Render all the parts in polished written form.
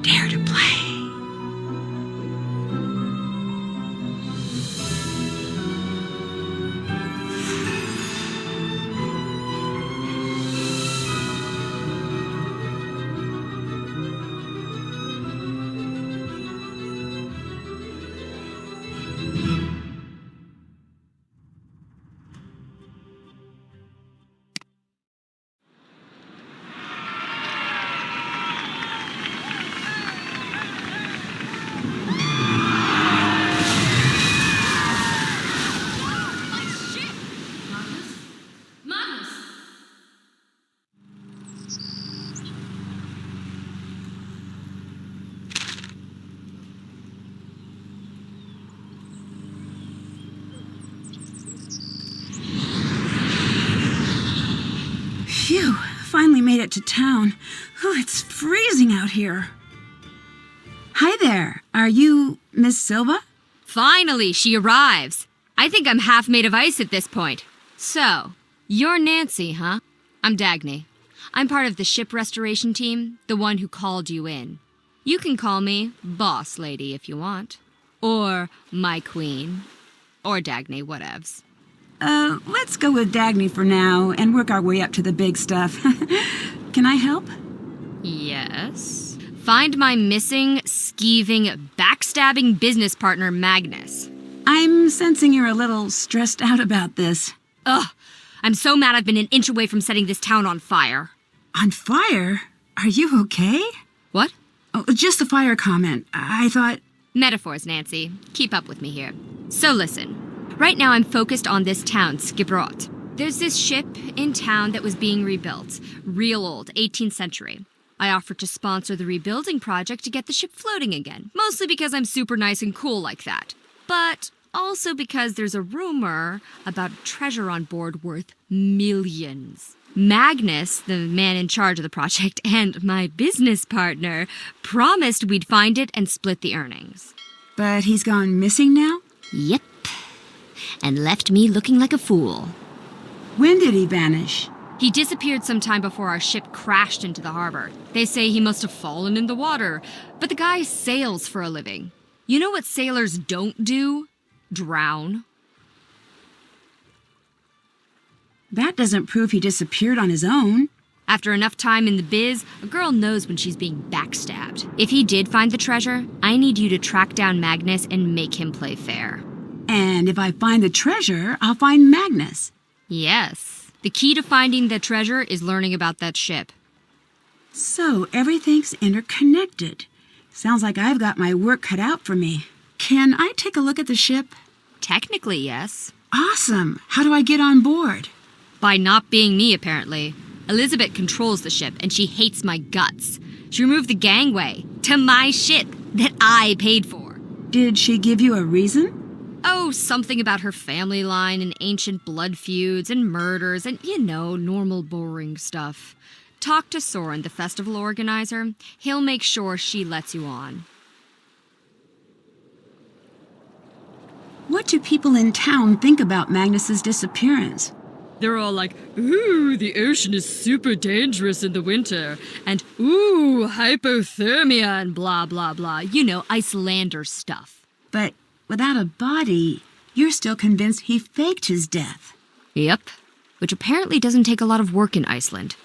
dare to play. Phew, finally made it to town. Oh, it's freezing out here. Hi there, are you Miss Silva? Finally, she arrives. I think I'm half made of ice at this point. So, you're Nancy, huh? I'm Dagny. I'm part of the ship restoration team, the one who called you in. You can call me Boss Lady if you want. Or my queen. Or Dagny, whatevs. Let's go with Dagny for now and work our way up to the big stuff. Can I help? Yes. Find my missing, skeeving, backstabbing business partner, Magnus. I'm sensing you're a little stressed out about this. Ugh, I'm so mad I've been an inch away from setting this town on fire. On fire? Are you okay? What? Oh, just the fire comment. I thought... Metaphors, Nancy. Keep up with me here. So listen. Right now I'm focused on this town, Skipbrot. There's this ship in town that was being rebuilt. Real old, 18th century. I offered to sponsor the rebuilding project to get the ship floating again. Mostly because I'm super nice and cool like that. But also because there's a rumor about a treasure on board worth millions. Magnus, the man in charge of the project, and my business partner promised we'd find it and split the earnings. But he's gone missing now? Yep. And left me looking like a fool. When did he vanish? He disappeared sometime before our ship crashed into the harbor. They say he must have fallen in the water, but the guy sails for a living. You know what sailors don't do? Drown. That doesn't prove he disappeared on his own. After enough time in the biz, a girl knows when she's being backstabbed. If he did find the treasure, I need you to track down Magnus and make him play fair. And if I find the treasure, I'll find Magnus. Yes. The key to finding the treasure is learning about that ship. So everything's interconnected. Sounds like I've got my work cut out for me. Can I take a look at the ship? Technically, yes. Awesome. How do I get on board? By not being me, apparently. Elisabet controls the ship, and she hates my guts. She removed the gangway to my ship that I paid for. Did she give you a reason? Oh, something about her family line and ancient blood feuds and murders and, normal boring stuff. Talk to Soren, the festival organizer. He'll make sure she lets you on. What do people in town think about Magnus's disappearance? They're all like, ooh, the ocean is super dangerous in the winter. And, ooh, hypothermia and blah, blah, blah. Icelander stuff. But without a body, you're still convinced he faked his death. Yep. Which apparently doesn't take a lot of work in Iceland.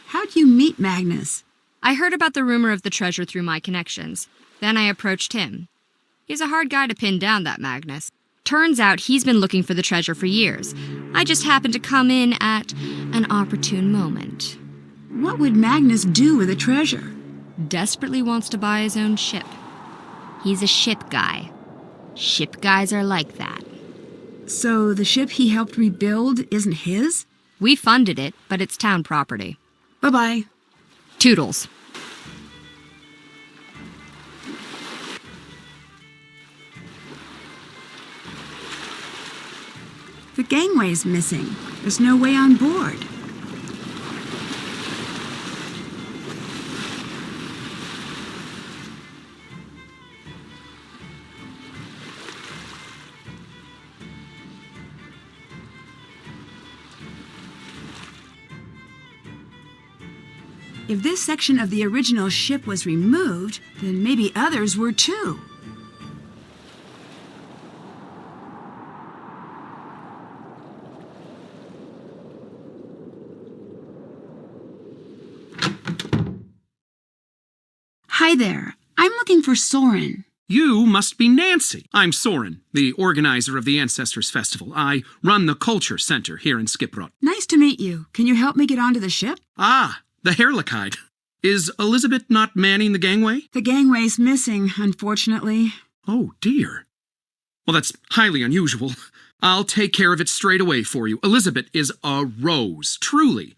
How'd you meet Magnus? I heard about the rumor of the treasure through my connections. Then I approached him. He's a hard guy to pin down, that Magnus. Turns out he's been looking for the treasure for years. I just happened to come in at an opportune moment. What would Magnus do with the treasure? Desperately wants to buy his own ship. He's a ship guy. Ship guys are like that. So the ship he helped rebuild isn't his? We funded it, but it's town property. Bye-bye. Toodles. The gangway's missing. There's no way on board. If this section of the original ship was removed, then maybe others were too. Hi there. I'm looking for Soren. You must be Nancy. I'm Soren, the organizer of the Ancestors Festival. I run the Culture Center here in Skipbrot. Nice to meet you. Can you help me get onto the ship? Ah, the Heerlijheid. Is Elisabet not manning the gangway? The gangway's missing, unfortunately. Oh, dear. Well, that's highly unusual. I'll take care of it straight away for you. Elisabet is a rose, truly.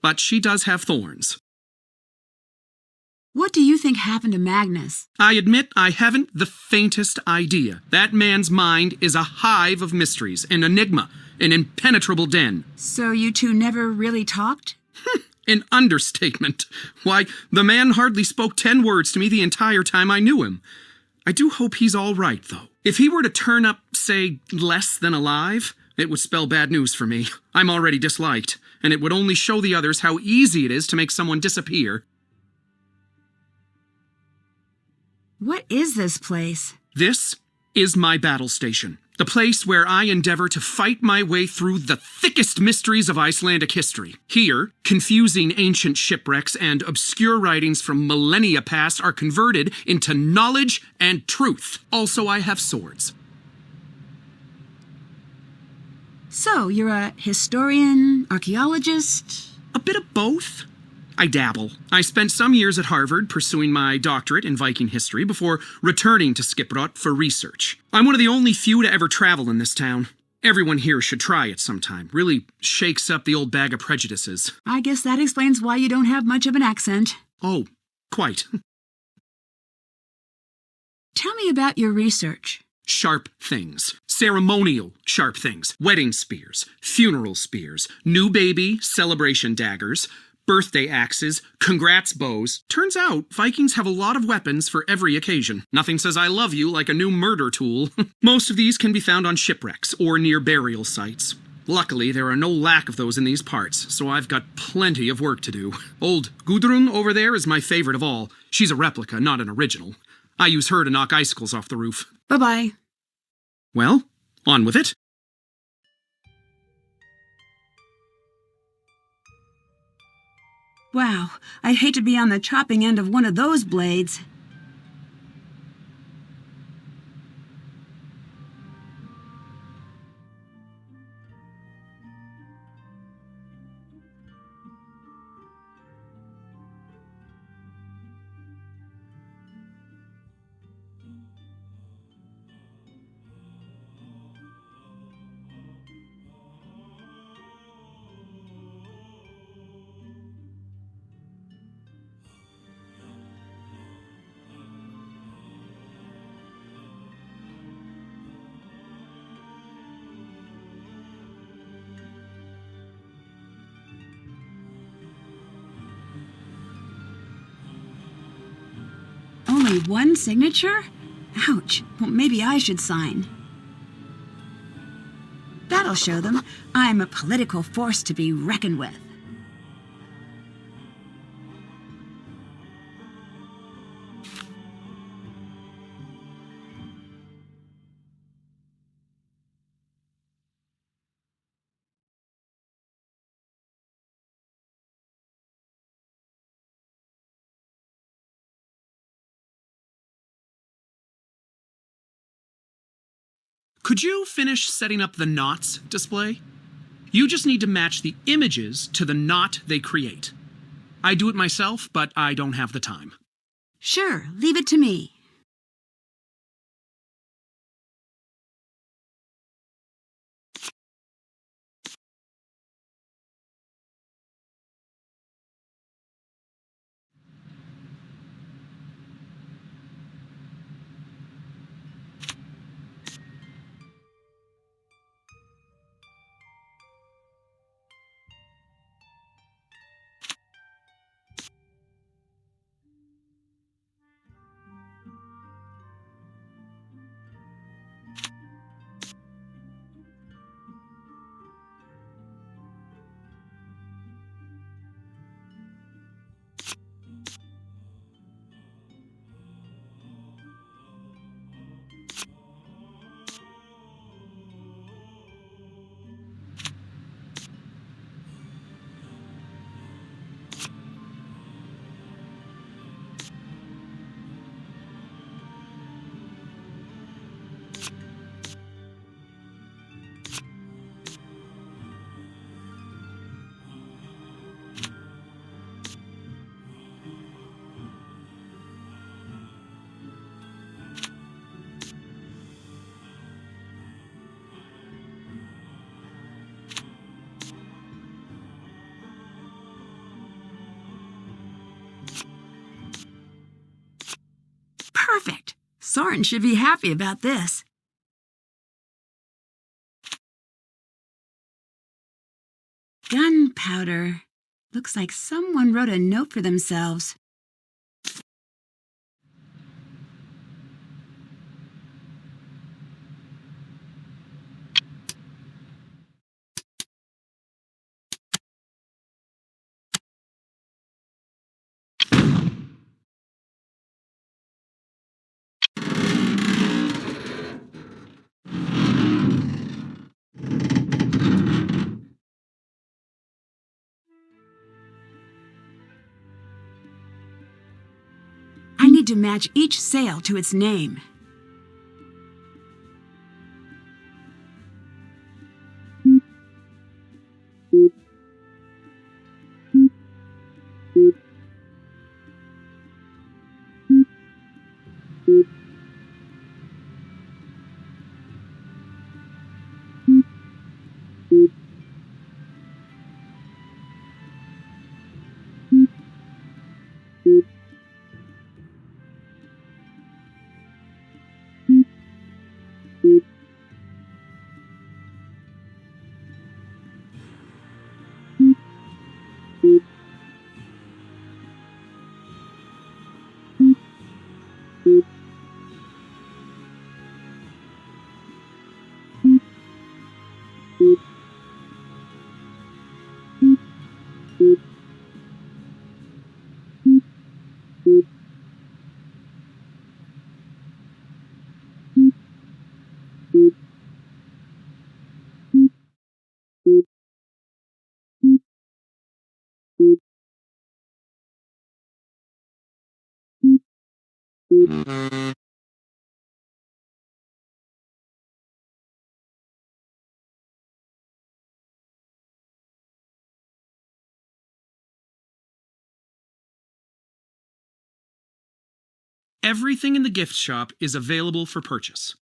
But she does have thorns. What do you think happened to Magnus? I admit I haven't the faintest idea. That man's mind is a hive of mysteries, an enigma, an impenetrable den. So you two never really talked? An understatement. Why, the man hardly spoke 10 words to me the entire time I knew him. I do hope he's all right, though. If he were to turn up, say, less than alive, it would spell bad news for me. I'm already disliked, and it would only show the others how easy it is to make someone disappear. What is this place? This is my battle station, the place where I endeavor to fight my way through the thickest mysteries of Icelandic history. Here, confusing ancient shipwrecks and obscure writings from millennia past are converted into knowledge and truth. Also, I have swords. So, you're a historian, archaeologist? A bit of both. I dabble. I spent some years at Harvard pursuing my doctorate in Viking history before returning to Skipbrot for research. I'm one of the only few to ever travel in this town. Everyone here should try it sometime. Really shakes up the old bag of prejudices. I guess that explains why you don't have much of an accent. Oh, quite. Tell me about your research. Sharp things. Ceremonial sharp things. Wedding spears. Funeral spears. New baby celebration daggers. Birthday axes, congrats bows. Turns out, Vikings have a lot of weapons for every occasion. Nothing says I love you like a new murder tool. Most of these can be found on shipwrecks or near burial sites. Luckily, there are no lack of those in these parts, so I've got plenty of work to do. Old Gudrun over there is my favorite of all. She's a replica, not an original. I use her to knock icicles off the roof. Bye-bye. Well, on with it. Wow, I'd hate to be on the chopping end of one of those blades. Only one signature? Ouch. Well, maybe I should sign. That'll show them I'm a political force to be reckoned with. Could you finish setting up the knots display? You just need to match the images to the knot they create. I do it myself, but I don't have the time. Sure, leave it to me. Soren should be happy about this. Gunpowder. Looks like someone wrote a note for themselves. I need to match each sail to its name. Everything in the gift shop is available for purchase.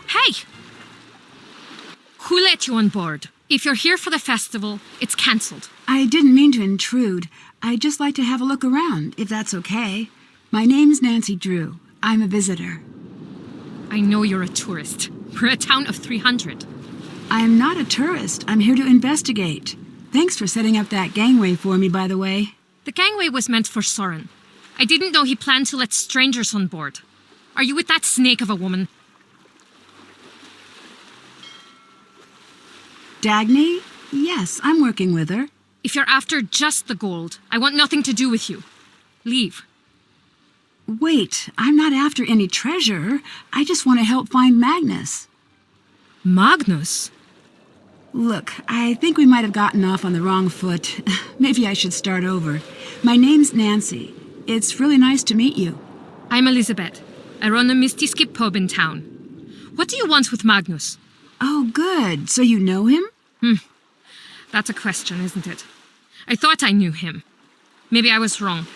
Hey! Who let you on board? If you're here for the festival, it's cancelled. I didn't mean to intrude. I'd just like to have a look around, if that's okay. My name's Nancy Drew. I'm a visitor. I know you're a tourist. We're a town of 300. I'm not a tourist. I'm here to investigate. Thanks for setting up that gangway for me, by the way. The gangway was meant for Soren. I didn't know he planned to let strangers on board. Are you with that snake of a woman? Dagny? Yes, I'm working with her. If you're after just the gold, I want nothing to do with you. Leave. Wait, I'm not after any treasure. I just want to help find Magnus. Magnus? Look, I think we might have gotten off on the wrong foot. Maybe I should start over. My name's Nancy. It's really nice to meet you. I'm Elisabet. I run a Misty Skip pub in town. What do you want with Magnus? Oh, good. So you know him? That's a question, isn't it? I thought I knew him. Maybe I was wrong.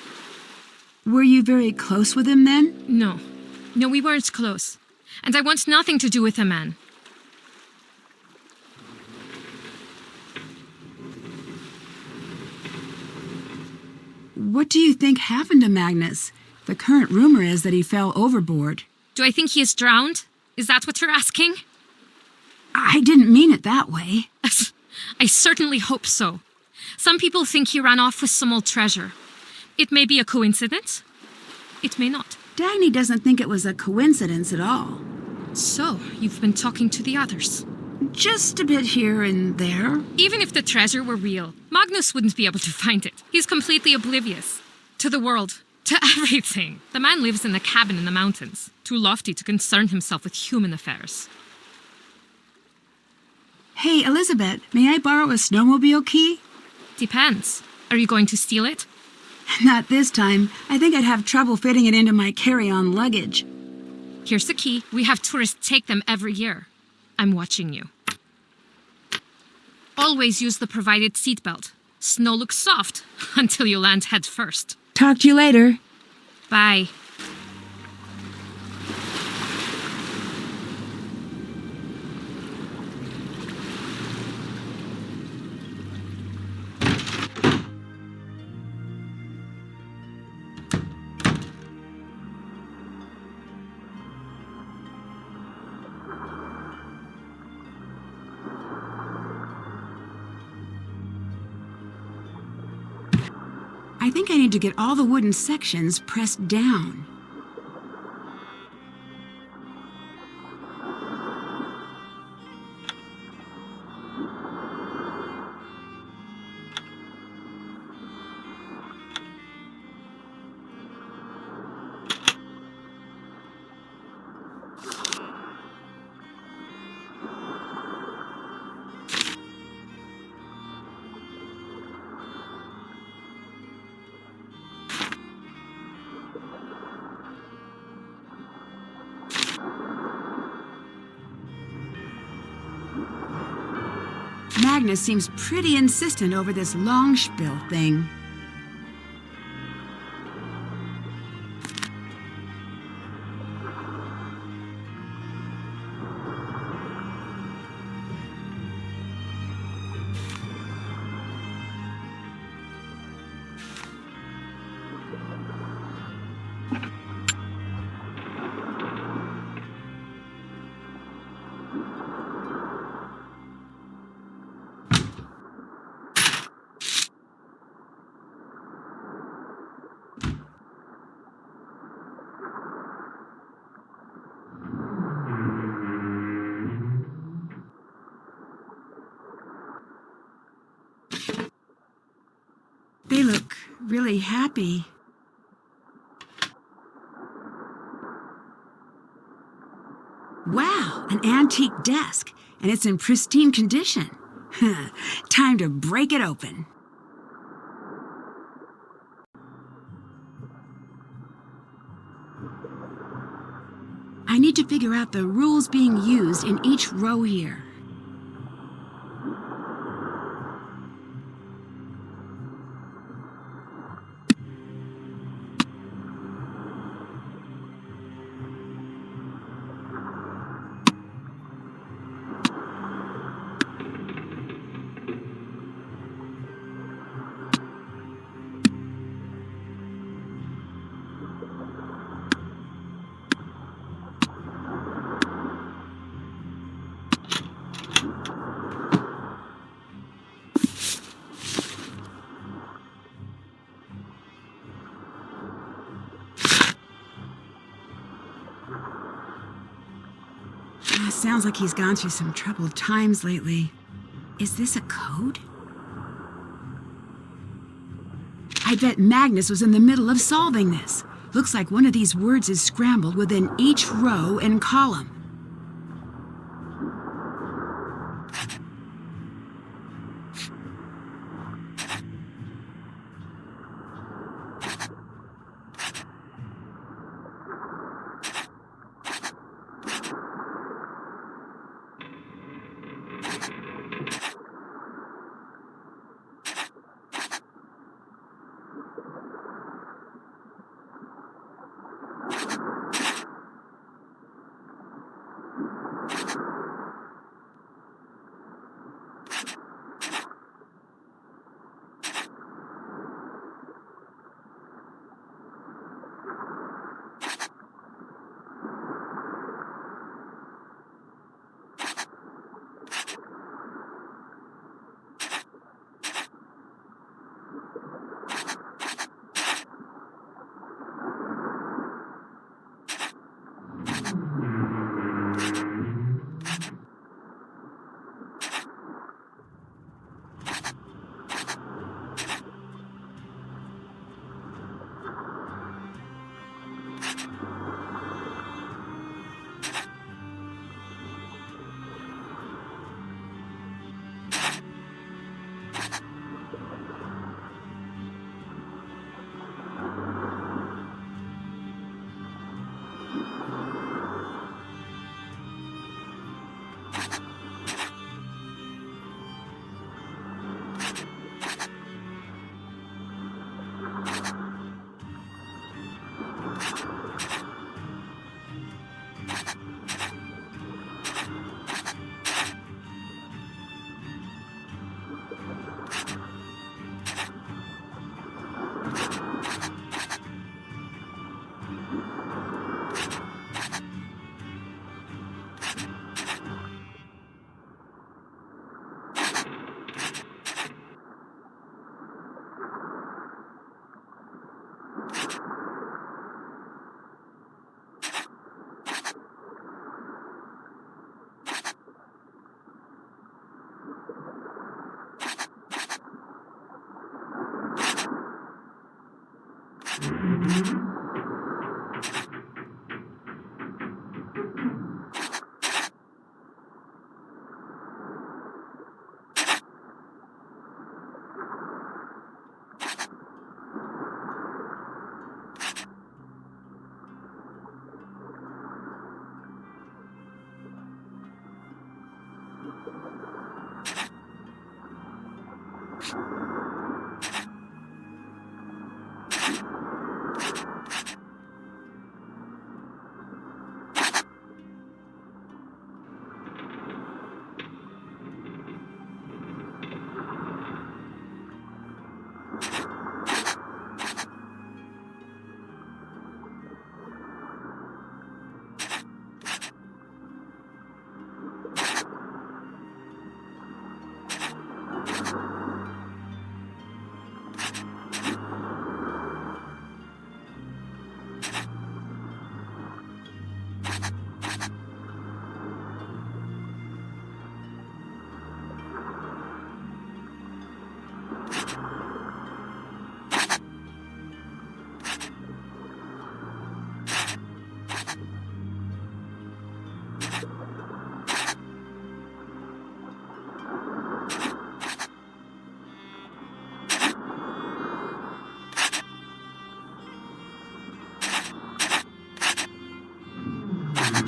Were you very close with him then? No, we weren't close. And I want nothing to do with a man. What do you think happened to Magnus? The current rumor is that he fell overboard. Do I think he is drowned? Is that what you're asking? I didn't mean it that way. I certainly hope so. Some people think he ran off with some old treasure. It may be a coincidence. It may not. Dagny doesn't think it was a coincidence at all. So, you've been talking to the others. Just a bit here and there. Even if the treasure were real, Magnus wouldn't be able to find it. He's completely oblivious. To the world. To everything. The man lives in a cabin in the mountains. Too lofty to concern himself with human affairs. Hey, Elisabet, may I borrow a snowmobile key? Depends. Are you going to steal it? Not this time. I think I'd have trouble fitting it into my carry-on luggage. Here's the key. We have tourists take them every year. I'm watching you. Always use the provided seatbelt. Snow looks soft until you land head first. Talk to you later. Bye. I think I need to get all the wooden sections pressed down. Magnus seems pretty insistent over this long spiel thing. They look really happy. Wow, an antique desk, and it's in pristine condition. Time to break it open. I need to figure out the rules being used in each row here. Sounds like he's gone through some troubled times lately. Is this a code? I bet Magnus was in the middle of solving this. Looks like one of these words is scrambled within each row and column.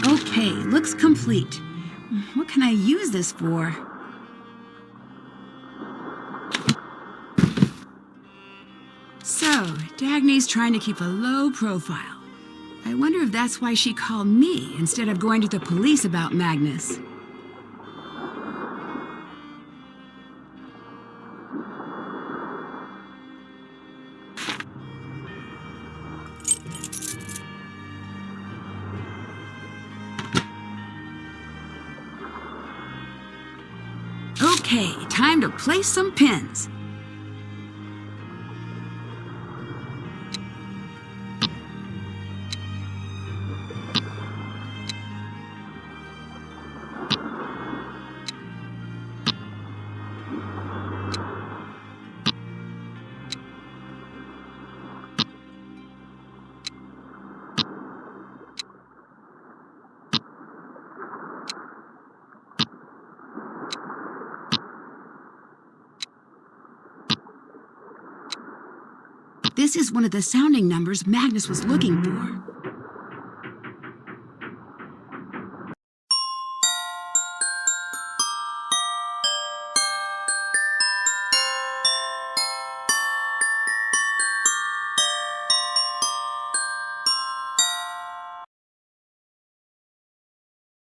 Okay, looks complete. What can I use this for? So, Dagny's trying to keep a low profile. I wonder if that's why she called me instead of going to the police about Magnus. Okay, time to place some pins. This is one of the sounding numbers Magnus was looking for.